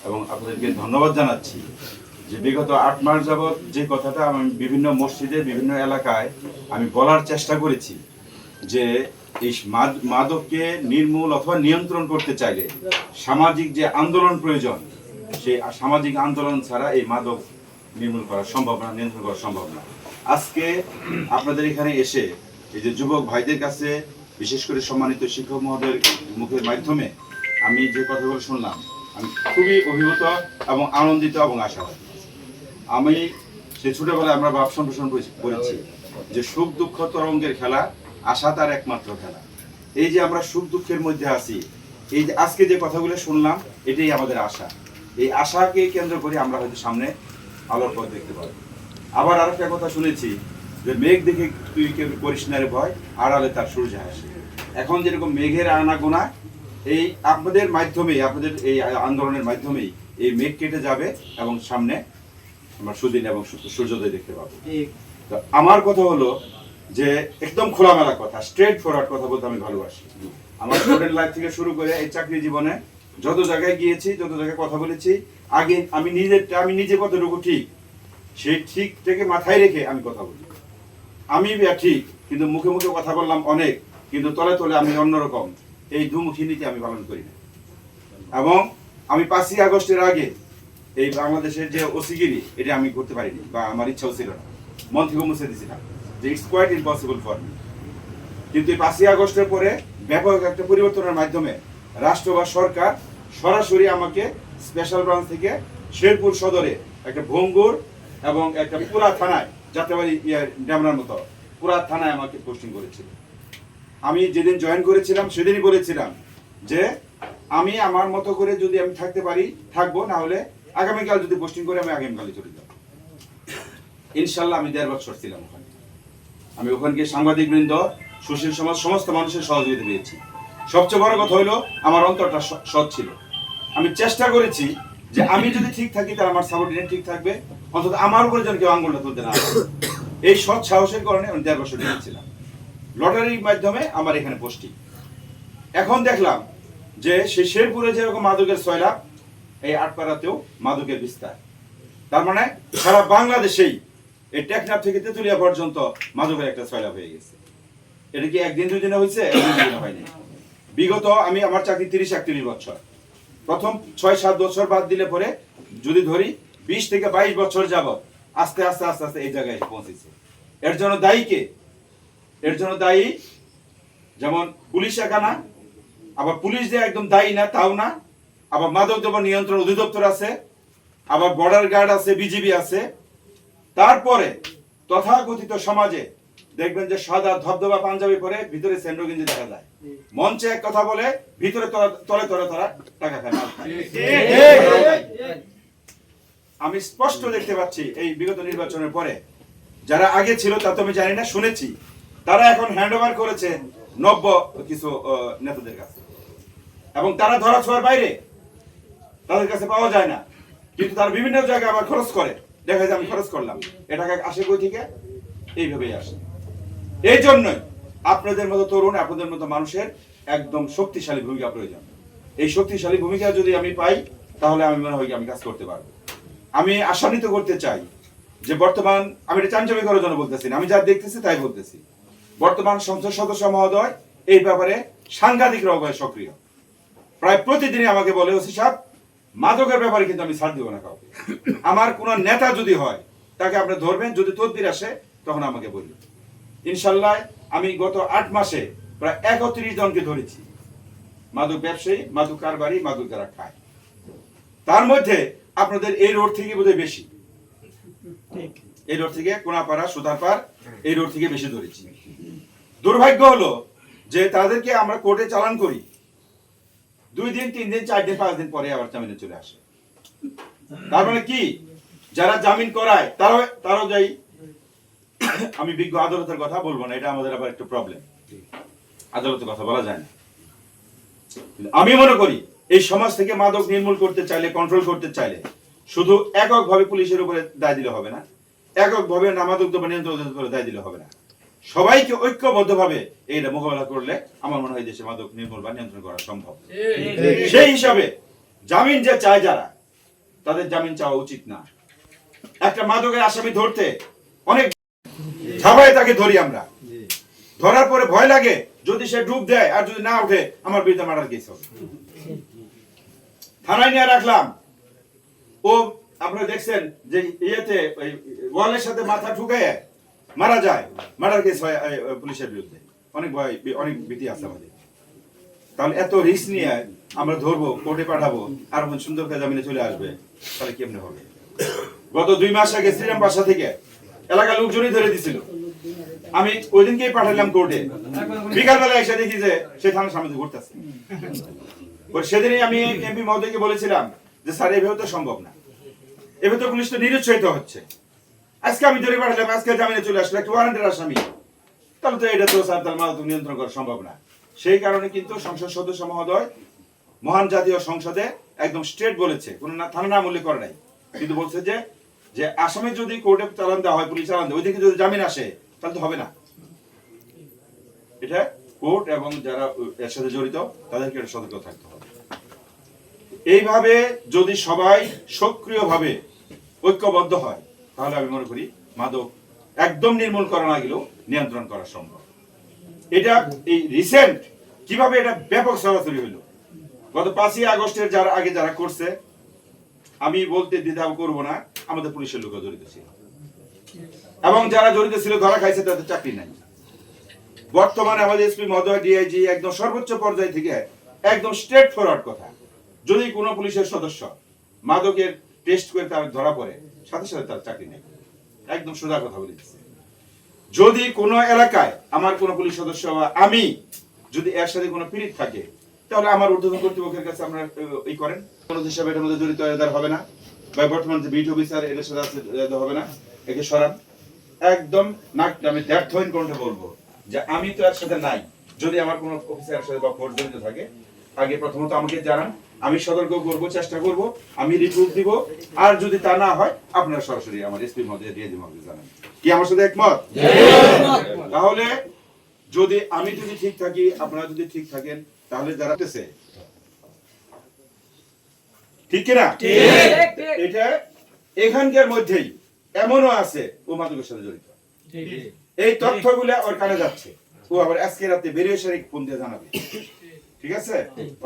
এবং আপনাদেরকে ধন্যবাদ জানাচ্ছি যে বিগত 8 মাস যাবৎ যে কথাটা আমি বিভিন্ন মসজিদে বিভিন্ন এলাকায় আমি বলার চেষ্টা করেছি যে এই মাদককে নির্মূল অথবা নিয়ন্ত্রণ করতে চাইলে সামাজিক যে আন্দোলন প্রয়োজন, সেই সামাজিক আন্দোলন ছাড়া এই মাদক নির্মূল করা সম্ভব না, নিয়ন্ত্রণ করা সম্ভব না। আজকে আপনাদের এখানে এসে এই যে যুবক ভাইদের কাছে, বিশেষ করে সম্মানিত শিক্ষক মহোদয়ের মুখের মাধ্যমে আমি যে কথাগুলো শুনলাম, আমি খুবই অভিভূত এবং আনন্দিত এবং আশাবাদী। আমি সে ছোটবেলায় আমরা ভাব সম্প্রসারণ করেছি যে সুখ দুঃখ তরঙ্গের খেলা, আশা তার একমাত্র খেলা। এই যে আমরা সুখ দুঃখের মধ্যে আছি, এই যে আজকে যে কথাগুলো শুনলাম, এটাই আমাদের আশা। এই আশাকে কেন্দ্র করে আমরা হয়তো সামনে আলোর পথ দেখতে পাবো। আবার আরেকটা কথা শুনেছি যে মেঘ দেখে তুই কেউ করিস না রে ভয়, আড়ালে তার সূর্য হাসে। এখন যেরকম মেঘের আনাগোনা, এই আপনাদের মাধ্যমেই, আপনাদের এই আন্দোলনের মাধ্যমেই এই মেঘ কেটে যাবে এবং সামনে আমরা সুদিন এবং সূর্যোদয় দেখতে পাবো। তো আমার কথা হলো যে একদম খোলামেলা কথা, স্ট্রেট ফরওয়ার্ড কথা বলতে আমি ভালোবাসি। আমার স্টুডেন্ট লাইফ থেকে শুরু করে এই চাকরি জীবনে যত জায়গায় গিয়েছি, যত জায়গায় কথা বলেছি, আগে আমি নিজে কতটুকু ঠিক, সেই ঠিক থেকে মাথায় রেখে আমি কথা বলি। আমি ঠিক, কিন্তু মুখে মুখে কথা বললাম অনেক, কিন্তু তলে তলে আমি অন্যরকম। এই দুমুখী নীতি আমি পালন করি না। এবং আমি 5ই আগস্টের আগে এই বাংলাদেশের যে ওসিগিরি, এটা আমি করতে পারিনি, বা আমার ইচ্ছাও ছিল না, মন থেকে মুছে দিয়েছিলাম যে it's quite impossible for me. কিন্তু 5ই আগস্টের পরে ব্যাপক একটা পরিবর্তনের মাধ্যমে রাষ্ট্র বা সরকার সরাসরি আমাকে স্পেশাল ব্রাঞ্চ থেকে শেরপুর সদরে একটা ভঙ্গুর এবং একটা পুরা থানায়, যাত্রাবাড়ি ড্যামরার মতো পুরা থানায় আমাকে পোস্টিং করেছিল। আমি যেদিন জয়েন করেছিলাম সেদিনই বলেছিলাম যে আমি আমার মতো করে যদি আমি থাকতে পারি থাকবো, না হলে আগামীকাল যদি পোস্টিং করে আমি আগামীকালই চলে যাব। ইনশাল্লাহ আমি 1.5 বছর ছিলাম ওখানে। আমি ওখানে গিয়ে সাংবাদিকবৃন্দ, সুশীল সমাজ, সমস্ত মানুষের সহযোগিতা পেয়েছি। সবচেয়ে বড় কথা হলো আমার অন্তরটা সৎ ছিল। আমি চেষ্টা করেছি যে আমি যদি ঠিক থাকি তাহলে আমার সাবঅর্ডিনেট ঠিক থাকবে, অন্তত আমার উপরে যেন কেউ আঙুলটা তুলতে না পারে। এই সৎ সাহসের কারণে আমি 1.5 বছর ছিলাম। লটারির মাধ্যমে আমার এখানে পোস্টিং। এখন দেখলাম যে সেই শেরপুরে যেরকম মাদকের সয়লাব, এই আটপাড়াতেও মাদকের বিস্তার। তার মানে সারা বাংলাদেশেই এই টেকনাফ থেকে তেতুলিয়া পর্যন্ত মাদকের একটা সয়লাব হয়ে গেছে। এটা কি একদিন দুদিনে হয়েছে? একদিন হয়নি। বিগত আমি আমার চাকরি 30-31 বছর, প্রথম 6-7 বছর বাদ দিলে পরে যদি ধরি 20 থেকে 22 বছর যাবত আস্তে আস্তে আস্তে আস্তে এই জায়গায় পৌঁছেছে। এর জন্য দায়ী কে? এর জন্য দায়ী যেমন পুলিশ একানা, আবার পুলিশ যে একদম দায়ী না তাও না, আবার মাদক দ্রব্য নিয়ন্ত্রণ অধিদপ্তর আছে, আবার বর্ডার গার্ড আছে, বিজিবি আছে। তারপরে তথাকথিত সমাজে দেখবেন যে সাদা ধবধবা পাঞ্জাবি পরে ভিতরে সেন্ডো গেঞ্জি দেখা যায়, মঞ্চে এক কথা বলে ভিতরে তলে তলে তারা টাকা খায়। আমি স্পষ্ট দেখতে পাচ্ছি এই বিগত নির্বাচনের পরে যারা আগে ছিল তা তো আমি জানি না, শুনেছি তারা এখন হ্যান্ড ওভার করেছে নব্য কিছু নেতাদের কাছে, এবং তারা ধরা ছোঁয়ার বাইরে, তাদের কাছে পাওয়া যায় না। কিন্তু তারা বিভিন্ন জায়গায় আবার খরচ করে, দেখা যায় আমি খরচ করলাম, এ টাকা আসে কই থেকে? এইভাবেই আসে। এই জন্যই আপনাদের মতো তরুণ, আপনাদের মতো মানুষের একদম শক্তিশালী ভূমিকা প্রয়োজন। এই শক্তিশালী ভূমিকা যদি আমি পাই তাহলে আমি মনে হয় আমি কাজ করতে পারবো। আমি আশান্বিত করতে চাই যে বর্তমান, আমি এটা চাঞ্চল্য করার জন্য বলতেছি না, আমি যা দেখতেছি তাই বলতেছি, বর্তমান সংসদ সদস্য মহোদয় এই ব্যাপারে সাংঘাতিক রকমের সক্রিয়। প্রায় প্রতিদিনই আমাকে বলে, ওসি সাহেব মাদকের ব্যাপারে কিন্তু আমি ছাড় দিব না কাউকে। আমার কোন নেতা যদি হয় তাকে আপনি ধরবেন, যদি তদবির আসে তখন আমাকে বলবেন। ইনশাল্লাহ আমি গত 8 মাসে প্রায় 31 জনকে ধরেছি, মাদক ব্যবসায়ী, মাদক কারবারি, মাদক যারা খায়। তার মধ্যে আপনাদের এই রোড থেকে বোধহয় বেশি, এই রোড থেকে কোনাপাড়া, সুতারপাড়, এই রোড থেকে বেশি ধরেছি। দুর্ভাগ্য হলো যে তাদেরকে আমরা কোর্টে চালান করি, 2 দিন 3 দিন 4 দিন 5 দিন পরে আবার জামিনে চলে আসে। তার মানে কি, যারা জামিন করায় তারাও যাই। আমি বিজ্ঞ আদালতের কথা বলবো না, এটা আমাদের আবার একটু প্রবলেম, আদালতের কথা বলা যায় না। আমি মনে করি এই সমাজ থেকে মাদক নির্মূল করতে চাইলে, কন্ট্রোল করতে চাইলে শুধু এককভাবে পুলিশের উপরে দায় দিলে হবে না, এককভাবে মাদক দ্রব্য নিয়ন্ত্রণের উপরে দায় দিলে হবে না। সবাইকে ঐক্যবদ্ধভাবে এইটা মোকাবেলা করলে আমার মনে হয় দেশে মাদক নির্মূল বা নিয়ন্ত্রণ করা সম্ভব। সেই হিসাবে জামিন যে চায় যারা, তাদের জামিন চাওয়া উচিত না। একটা মাদকের আসামি ধরতে অনেক ঝামেলায় তাকে ধরি আমরা, ধরার পরে ভয় লাগে যদি সে ডুব দেয় আর যদি না উঠে আমার বিরুদ্ধে মার্ডার কেস হবে। থানায় নিয়ে রাখলাম, ও আপনারা দেখছেন যে ইয়েতে ওয়ালের সাথে মাথা ঠুকে মারা যায়, মার্ডার কেস হয় পুলিশের বিরুদ্ধে। অনেক ভয়, অনেক ভীতি আছে আমাদের। তাহলে এত রিস্ক নিয়ে আমরা ধরবো, কোর্টে পাঠাবো, আর সুন্দর করে জামিনে চলে আসবে, তাহলে কেমনে হবে? গত 2 মাস আগে শ্রীরাম বাসা থেকে এলাকার লোকজনই ধরে দিছিল। আমি ওই দিনকেই পাঠালাম কোর্টে, বিকালবেলা এসে দেখি যে সে থানার সামনে ঘুরতেছে। সেদিনই আমি এমপি মহোদয়কে বলেছিলাম যে স্যার এভাবে তো সম্ভব না, এভাবে তো পুলিশ তো নিরুৎসাহিত হচ্ছে। আজকে আমি ধরে পাঠালাম, আজকে জামিনে চলে আসলো একটা ওয়ারেন্টের আসামি, তাহলে তো এটা তো স্যার তার মাদক নিয়ন্ত্রণ করা সম্ভব না। সেই কারণে কিন্তু সংসদ সদস্য মহোদয় মহান জাতীয় সংসদে একদম স্ট্রেট বলেছে, কোনো থানা নাম উল্লেখ করে নাই, কিন্তু বলছে যে আসামি যদি কোর্টে চালান দেওয়া হয়, পুলিশ চালান দেয়, ওই দিকে যদি জামিন আসে তাহলে তো হবে না। এটা কোর্ট এবং যারা এর সাথে জড়িত তাদেরকে সতর্ক থাকতে হবে। এইভাবে যদি সবাই সক্রিয়ভাবে ঐক্যবদ্ধ হয় তাহলে আমি মনে করি মাদক একদম নির্মূল করা না গেলেও নিয়ন্ত্রণ করা সম্ভব। এটা এই রিসেন্ট কিভাবে এটা ব্যাপক ছড়াছড়ি হইল, গত 5ই আগস্টের যারা আগে যারা করছে, আমি বলতে দ্বিধা করব না, আমাদের পুলিশের লোক জড়িত ছিল, এবং যারা জড়িত ছিল ধরা খাইছে তাদের চাকরি নাই। বর্তমানে আমাদের এসপি মহোদয়, ডিআইজি একদম সর্বোচ্চ পর্যায় থেকে একদম স্ট্রেট ফরওয়ার্ড কথা, যদি কোনো পুলিশের সদস্য মাদকের টেস্ট করে তার ধরা পড়ে, সাথে সাথে তার চাকরি নেই। একদম সোজা কথা বলে দিচ্ছে। যদি কোনো এলাকায় আমার কোনো পুলিশ সদস্য বা আমি যদি এর সাথে কোনো পীড়িত থাকে, তাহলে আমার ঊর্ধ্বতন কর্তৃপক্ষের কাছে আমরা এই করেন, কোনো হিসাবে এটার মধ্যে জড়িত হবে না, বা বর্তমান যে বিট অফিসার এর সাথে হবে না, একে সরান। একদম নাক আমি দ্ব্যর্থহীন কণ্ঠে বলবো যে আমি তো এর সাথে নাই। যদি আমার কোনো অফিসারের সাথে বা ফোর্স জড়িত থাকে, আগে প্রথমত আমাকে জানান, আমি সতর্ক করব, চেষ্টা করব, আমি রিপোর্ট দিব। আর যদি তা না হয় আপনারা সরাসরি আমার এসপি মহোদয় দিয়ে দিব, জানান। কি আমার সাথে একমত? তাহলে যদি আমি যদি ঠিক থাকি, আপনারা যদি ঠিক থাকেন, তাহলে যারা ঠিক কিনা, এটা এখানকার মধ্যেই এমনও আছে ও মাদকের সাথে জড়িত। এই তথ্যগুলো ওর কানে যাচ্ছে, ও আবার আজকে রাতে বেরিয়ে এসে ফোন দিয়ে জানাবে। ঠিক আছে,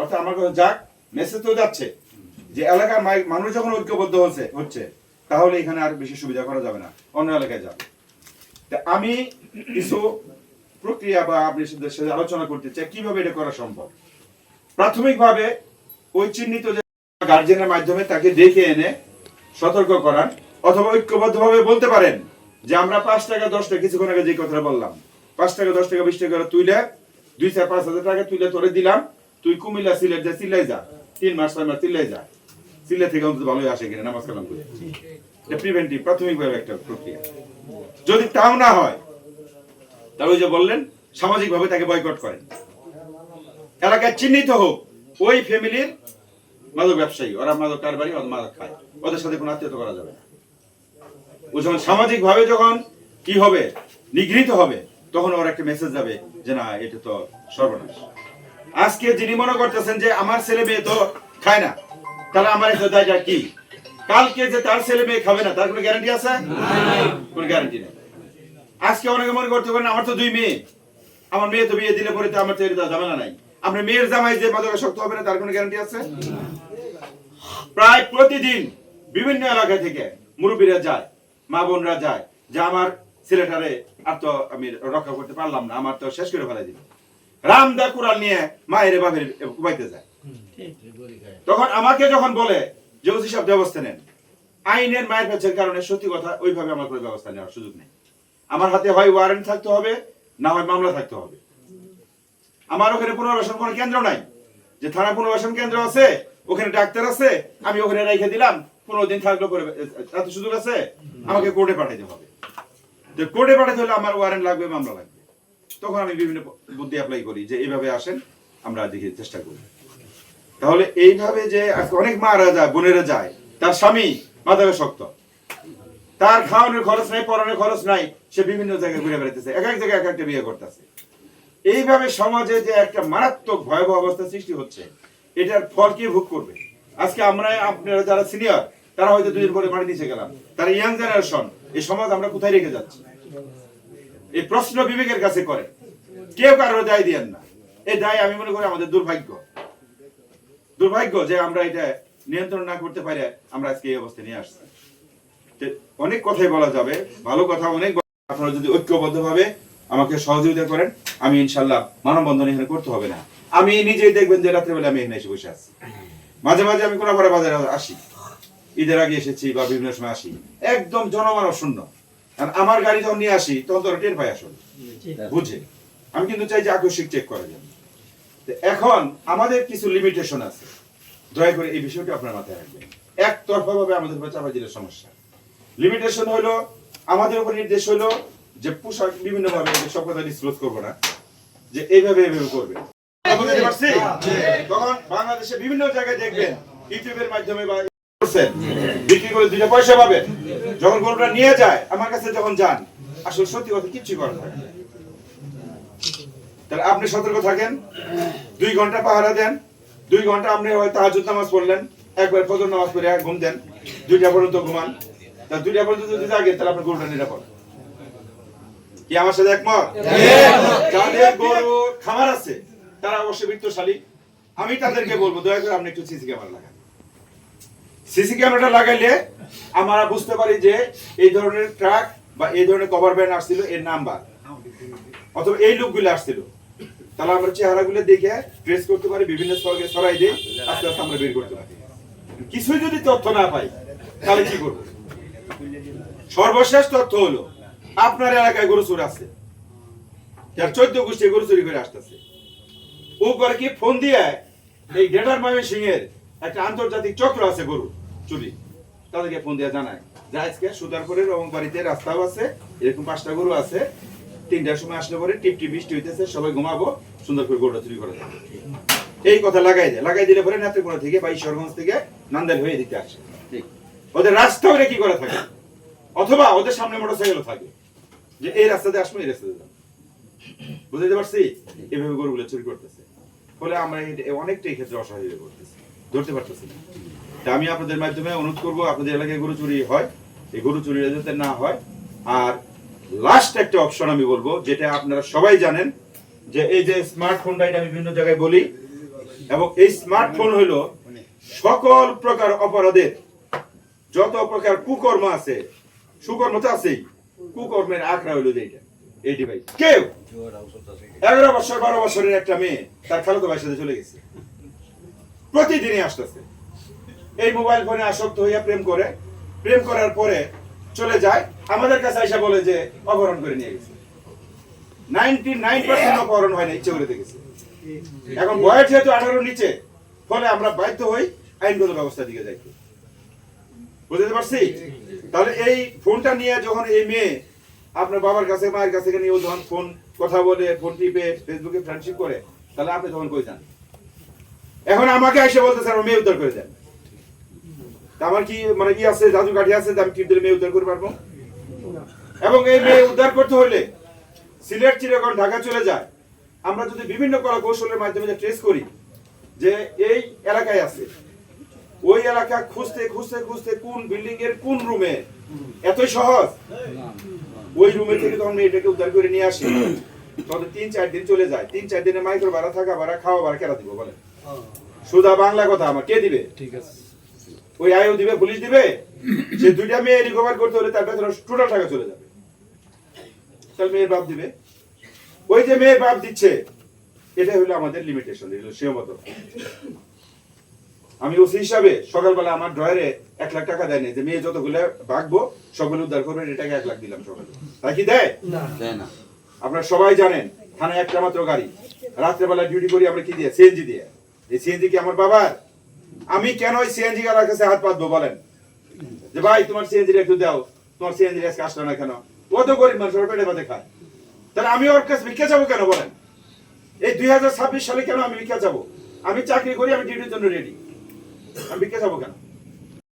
অর্থাৎ আমার কাছে যাক মেসেজ তো যাচ্ছে যে এলাকার মানুষ যখন ঐক্যবদ্ধ হচ্ছে তাহলে এখানে আর বেশি সুবিধা করা যাবে না, অন্য এলাকায় যাবে। আমি কিছু প্রক্রিয়া বা আপনার সাথে আলোচনা করতে চাই কিভাবে এটা করা সম্ভব। প্রাথমিকভাবে ওই চিহ্নিত যে গার্জিয়ানের মাধ্যমে তাকে ডেকে এনে সতর্ক করান, অথবা ঐক্যবদ্ধভাবে বলতে পারেন যে আমরা 5 টাকা 10 টাকা, কিছুক্ষণ আগে যে কথা বললাম, 5 টাকা 10 টাকা 20 টাকা করে তুইলে 2-4-5 হাজার টাকা তুইলে তোরে দিলাম, তুই কুমিল্লা সিলেট যা চিল্লাই যা, 3 মাস 6 মাস চিল্লাই যা, সিলেট থেকে অন্তত ভালোই আসে কিনা নামাজ কালাম করে। এটা প্রিভেন্টিভ প্রাথমিকভাবে একটা প্রক্রিয়া। যদি তাও না হয় তাহলে ওই যে বললেন সামাজিকভাবে তাকে বয়কট করেন, এলাকায় চিহ্নিত হোক ওই ফ্যামিলির মাদক ব্যবসায়ী, ওরা মাদক কারবারি, মাদক খায়, ওদের সাথে কোনো আত্মীয়তা করা যাবে না। ও যখন সামাজিক ভাবে যখন কি হবে, নিগৃহীত হবে, তখন ওর একটা মেসেজ যাবে যে না এটা তো সর্বনাশ। আজকে যিনি মনে করতেছেন যে আমার ছেলে মেয়ে তো খায় না, তাহলে আমার একটা জায়গা কি, কালকে যে তার ছেলে মেয়ে খাবে না তার কোনো গ্যারান্টি আছে? কোনো গ্যারান্টি নেই। আজকে অনেকে মনে করতে পারেন আমার তো 2 মেয়ে, আমার মেয়ে তো বিয়ে দিলে পরে তো আমার তো এটা ঝামেলা নাই। আপনার মেয়ের জামাই যে মাদকে শক্ত হবে না তার কোনো গ্যারান্টি আছে? প্রায় প্রতিদিন বিভিন্ন এলাকা থেকে মুরব্বীরা যায়, মা বোনরা যায় যে আমার ছেলেটারে আর তো আমি রক্ষা করতে পারলাম না, আমার তো শেষ করে ফেলাই দিল। রামদা কুড়াল নিয়ে মায়ের বাপের কুবাইতে যায়। তখন আমাকে যখন বলে যে ওসি সাহেব ব্যবস্থা নেন, আইনের মায়ের কাছের কারণে সত্যি কথা ওইভাবে আমার কোনো ব্যবস্থা নেওয়ার সুযোগ নেই। আমার হাতে হয় ওয়ারেন্ট থাকতে হবে, না হয় মামলা থাকতে হবে। আমার ওখানে পুনর্বাসন কোনো কেন্দ্র নাই যে থানা পুনর্বাসন কেন্দ্র আছে, ওখানে ডাক্তার আছে, আমি ওখানে রেখে দিলাম 15 দিন থাকলো করে, এত সুযোগ আছে? আমাকে কোর্টে পাঠাইতে হবে। তো কোর্টে পাঠাতে হলে আমার ওয়ারেন্ট লাগবে, মামলা লাগবে। তখন আমি বিভিন্ন বুদ্ধি অ্যাপ্লাই করি যে এইভাবে আসেন, আমরা দেখি চেষ্টা করি। তাহলে এইভাবে যে অনেক মারা যায়, বোনেরা যায়, তার স্বামী মাদকে শক্ত, তার খাওয়ানোর খরচ নাই, পড়ানোর খরচ নাই, সে বিভিন্ন জায়গায় ঘুরে বেড়াতেছে, এক এক জায়গায় এক একটা বিয়ে করতেছে। এইভাবে সমাজে যে একটা মারাত্মক ভয়াবহ অবস্থা সৃষ্টি হচ্ছে, এটার ফল কে ভোগ করবে? আজকে আমরা আপনারা যারা সিনিয়র তারা হয়তো 2 দিন পরে বাড়ি নিচে গেলাম। তারা ইয়াং জেনারেশন, এই সমাজ আমরা কোথায় রেখে যাচ্ছি? এই প্রশ্ন বিবেকের কাছে করে, কেউ কারো দায় দিয়েন না। এই দায় আমি মনে করি আমাদের দুর্ভাগ্য যে আমরা এটা নিয়ন্ত্রণ না করতে পারে আমরা আজকে এই অবস্থায় নিয়ে আসছি। অনেক কথাই বলা যাবে, ভালো কথা অনেক। আপনারা যদি ঐক্যবদ্ধভাবে আমাকে সহযোগিতা করেন, আমি ইনশাল্লাহ মানববন্ধন এখানে করতে হবে না। আমি নিজেই দেখবেন যে রাত্রেবেলা আমি এখানে এসে বসে আছি। মাঝে মাঝে আমি কোনাপাড়া বাজারে আসি, ঈদের আগে এসেছি বা বিভিন্ন সময় আসি, একদম জনমানব শূন্য। আর আমার গাড়ি যখন নিয়ে আসি তখন তো টের পাই আসলে বুঝে। আমি কিন্তু চাই যে আকস্মিক চেক করা যাবে। এখন আমাদের কিছু লিমিটেশন আছে, দয়া করে এই বিষয়টি আপনার মাথায় রাখবেন। একতরফা ভাবে আমাদের উপর চাপা দিলে সমস্যা। লিমিটেশন হলো আমাদের উপর নির্দেশ হলো যে পোশাক বিভিন্ন ভাবে সব কথা ডিসক্লোজ করবো না, যে এইভাবে করবে। তখন বাংলাদেশে বিভিন্ন জায়গায় দেখবেন ইউটিউবের মাধ্যমে বা বিক্রি করে 2 পয়সা পাবেন। যখন গরুটা নিয়ে যায় আমার কাছে যখন যান, আসলে সত্যি কথা কিচ্ছু করার থাকে না। তাহলে আপনি সতর্ক থাকেন, 2 ঘন্টা পাহারা দেন, 2 ঘন্টা আপনি তাহাজ্জুদ নামাজ পড়লেন, একবার ফজর নামাজ পড়ে ঘুম দেন, 2টা পর্যন্ত ঘুমান। তা 2টা পর্যন্ত যদি জাগেন তাহলে আপনার গরুটা নিরাপদ। কি আমার সাথে একমত? যাদের গরু খামার আছে তারা অবশ্যই বিত্তশালী। আমি তাদেরকে বলবো দয়া করে আপনি একটু সিসি ক্যামেরা লাগান। সিসি ক্যামেরাটা লাগাইলে আমরা বুঝতে পারি যে এই ধরনের ট্রাক বা এই ধরনের কভার ভ্যান আসছিল, এর নাম্বার অথবা এই লোকগুলো আসছিল। তাহলে আমরা চেহারাগুলো দেখে ট্রেস করতে পারি, বিভিন্ন স্থলে ছড়াই দিয়ে আস্তে আস্তে আমরা বের করতে পারি। কিছুই যদি তথ্য না পাই তাহলে কি করবো? সর্বশেষ তথ্য হলো আপনার এলাকায় গরু চোর আছে, যার 14 গোষ্ঠী গরু চুরি করে আসতেছে। ও করে কি ফোন দিয়ে এই গ্রেটার ময়মনসিংহের একটা আন্তর্জাতিক চক্র আছে গরু চুরি, তাদেরকে ফোন দিয়ে জানায় যে আজকে সুতারপুরের এবং বাড়িতে রাস্তাও আছে, এরকম 5টা গরু আছে, 3টার সময় আসলে পরে টিপটি বৃষ্টি হইতেছে, সবাই ঘুমাবো, সুন্দর করে গরুটা চুরি করা যাবে। এই কথা লাগাই দিলে পরে নেত্রকোনা থেকে বা ঈশ্বরগঞ্জ থেকে নান্দাইল হয়ে দিতে আসে। ঠিক ওদের রাস্তা ওরা কি করে থাকে, অথবা ওদের সামনে মোটরসাইকেল থাকে যে এই রাস্তাতে আসবো, এই রাস্তাতে যাবো। বুঝতে পারছি? এভাবে গরুগুলো চুরি করতেছে। ফলে আমরা অনেকটা এই ক্ষেত্রে অসহায় হয়ে পড়তেছি, ধরতে পারতেছি না। তা আমি আপনাদের মাধ্যমে অনুরোধ করবো, আপনাদের এলাকায় গরু চুরি হয়, এই গরু চুরি যাতে না হয়। আর লাস্ট একটা অপশন আমি বলবো, যেটা আপনারা সবাই জানেন, যে এই যে স্মার্টফোনটা, এটা আমি বিভিন্ন জায়গায় বলি, এবং এই স্মার্টফোন হলো সকল প্রকার অপরাধের যত প্রকার কুকর্ম আছে, সুকর্ম তো আছেই, কুকর্মের আখড়া হলো যেটা এই ডিভাইস। কেউ 11 বছর 12 বছরের একটা মেয়ে তার খালাতো ভাইয়ের সাথে চলে গেছে, প্রতিদিনই আসতেছে, এই মোবাইল ফোনে আসক্ত হইয়া প্রেম করে, প্রেম করার পরে চলে যায়, আমাদের কাছে এসে বলে যে অপহরণ করে নিয়ে গেছে। 99% অপহরণ হয় না, ইচ্ছে করে দেখেছে। এখন বয়স যেহেতু 18 নিচে, ফলে আমরা বাধ্য হই আইনগত ব্যবস্থা দিকে যাইতে। বুঝতে পারছি? তাহলে এই ফোনটা নিয়ে যখন এই মেয়ে আপনার বাবার কাছে মায়ের কাছে নিয়ে ও যখন ফোন কথা বলে, ফোন টিপে, ফেসবুকে ফ্রেন্ডশিপ করে, তাহলে আপনি তখন কই যান? এখন আমাকে এসে বলতে স্যার মেয়ে উদ্ধার করে দেন। আমার কি মানে কি আছে, জাদু কাঠি আছে আমি টিপ দিলে মেয়ে উদ্ধার করতে পারবো? এবং এই মেয়ে উদ্ধার করতে হলে সিলেট, চিটাগং, ঢাকা চলে যায়। আমরা যদি বিভিন্ন কলা কৌশলের মাধ্যমে ট্রেস করি যে এই এলাকায় আছে, ওই এলাকা খুঁজতে খুঁজতে খুঁজতে কোন বিল্ডিং এর কোন রুমে, এতই সহজ। ওই রুমে থেকে তখন মেয়েটাকে উদ্ধার করে নিয়ে আসি, তখন 3-4 দিন চলে যায়। 3-4 দিনে মাইক্রো ভাড়া, থাকা ভাড়া, খাওয়া ভাড়া কেরা দিব বলেন? সুদা বাংলা কথা আমার কে দিবে? ঠিক আছে, ওই আয়ও দিবে, পুলিশ দিবে। সে 2টা মেয়ে রিকভার করতে হলে তার কাছে টোটাল টাকা চলে যাবে। তাহলে মেয়ের বাপ দিবে, ওই যে মেয়ের বাপ দিচ্ছে, এটাই হলো আমাদের লিমিটেশন, এগুলো সীমাবদ্ধ। আমি ওসি হিসাবে সকালবেলা আমার ড্রয়ারে 1 লাখ টাকা দেয়নি যে মেয়ে যতগুলো ভাগবো সবগুলো উদ্ধার করবেন, এটাকে 1 লাখ দিলাম সকালে। তাই কি দেয়? না। আপনারা সবাই জানেন থানায় একটা মাত্র গাড়ি, রাত্রেবেলা ডিউটি করি আমরা কি দিয়ে? সিএনজি দিয়ে। এই সিএনজি কি আমার বাবার? আমি কেন ওই সিএনজি গাড়ির কাছে হাত পাতবো বলেন যে ভাই তোমার সিএনজিটা একটু দাও, তোমার সিএনজি আজকে আসলো না কেন? ও তো গরিব মানুষ, ওর পেটে ভাতে খায়। তাহলে আমি ওর কাছে ভিক্ষা যাবো কেন বলেন? এই 2026 সালে কেন আমি ভিক্ষা যাবো? আমি চাকরি করি, আমি ডিউটির জন্য রেডি, আমি ভিক্ষা যাবো কেন?